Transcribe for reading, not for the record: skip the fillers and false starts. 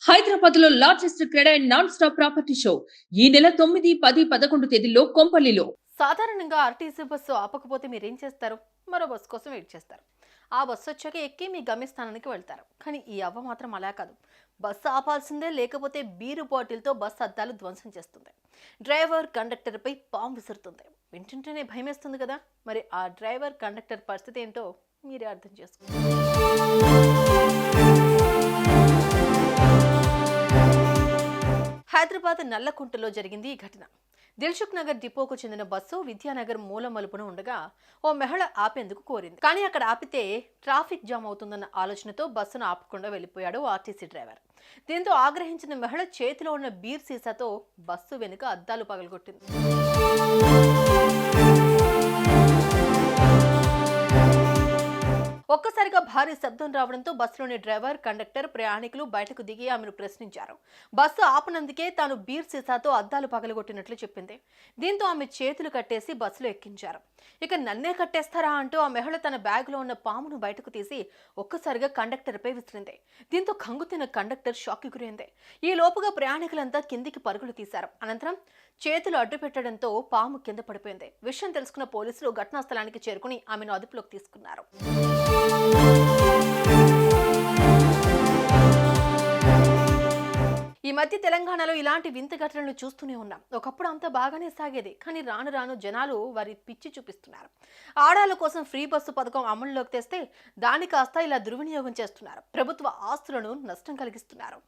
హైదరాబాద్ లో largest cred and non stop property show ఈ నెల 9, 10, 11 తేదీల్లో కొంపల్లిలో. సాధారణంగా ఆర్టీసీ బస్సు ఆపకపోతే మీరేం చేస్తారు? మరో బస్సు కోసం వెయిట్ చేస్తారు. ఆ బస్సు వచ్చాక ఎక్కి మీ గమ్యస్థానానికి వెళ్తారు. కానీ ఈ అవ్వ మాత్రం అలా కాదు. బస్సు ఆపాల్సిందే, లేకపోతే బీరు బాటిల్తో బస్సు అద్దాలు ధ్వంసం చేస్తుంది. డ్రైవర్ కండక్టర్పై పాము విసురుతుంది. వింటుంటేనే భయమేస్తుంది కదా. మరి ఆ డ్రైవర్ కండక్టర్ పరిస్థితి ఏంటో మీరే అర్థం చేసుకోండి. హైదరాబాద్ నల్లకుంటలో జరిగింది ఈ ఘటన. దిల్సుఖ్ నగర్ డిపోకు చెందిన బస్సు విద్యానగర్ మూల మలుపున ఉండగా ఓ మహిళ ఆపేందుకు కోరింది. కానీ అక్కడ ఆపితే ట్రాఫిక్ జామ్ అవుతుందన్న ఆలోచనతో బస్సును ఆపకుండా వెళ్లిపోయాడు ఆర్టీసీ డ్రైవర్. దీంతో ఆగ్రహించిన మహిళ చేతిలో ఉన్న బీర్ సీసాతో బస్సు వెనుక అద్దాలు పగలగొట్టింది. ఒక్కసారిగా భారీ శబ్దం రావడంతో బస్సులోని డ్రైవర్, కండక్టర్, ప్రయాణికులు బయటకు దిగి ఆమెను ప్రశ్నించారు. బస్సు ఆపనందుకే తాను బీర్ సీసాతో అద్దాలు పగలగొట్టినట్లు చెప్పింది. దీంతో ఆమె చేతులు కట్టేసి బస్సులో ఎక్కించారు. ఇక నన్నే కట్టేస్తారా అంటూ ఆ మహిళ తన బ్యాగులో ఉన్న పామును బయటకు తీసి ఒక్కసారిగా కండక్టర్పై విసిరింది. దీంతో కంగుతిన కండక్టర్ షాక్కి గురైంది. ఈ లోపుగా ప్రయాణికులంతా కిందికి పరుగులు తీశారు. అనంతరం చేతులు అడ్డు పెట్టడంతో పాము కింద పడిపోయింది. విషయం తెలుసుకున్న పోలీసులు ఘటనా స్థలానికి చేరుకుని ఆమెను అదుపులోకి తీసుకున్నారు. ఈ మధ్య తెలంగాణలో ఇలాంటి వింత ఘటనలు చూస్తూనే ఉన్నాం. ఒకప్పుడు అంతా బాగానే సాగేది, కానీ రాను రాను జనాలు వారి పిచ్చి చూపిస్తున్నారు. ఆడాల కోసం ఫ్రీ బస్సు పథకం అమలులోకి తెస్తే దాన్ని కాస్త ఇలా దుర్వినియోగం చేస్తున్నారు. ప్రభుత్వ ఆస్తులను నష్టం కలిగిస్తున్నారు.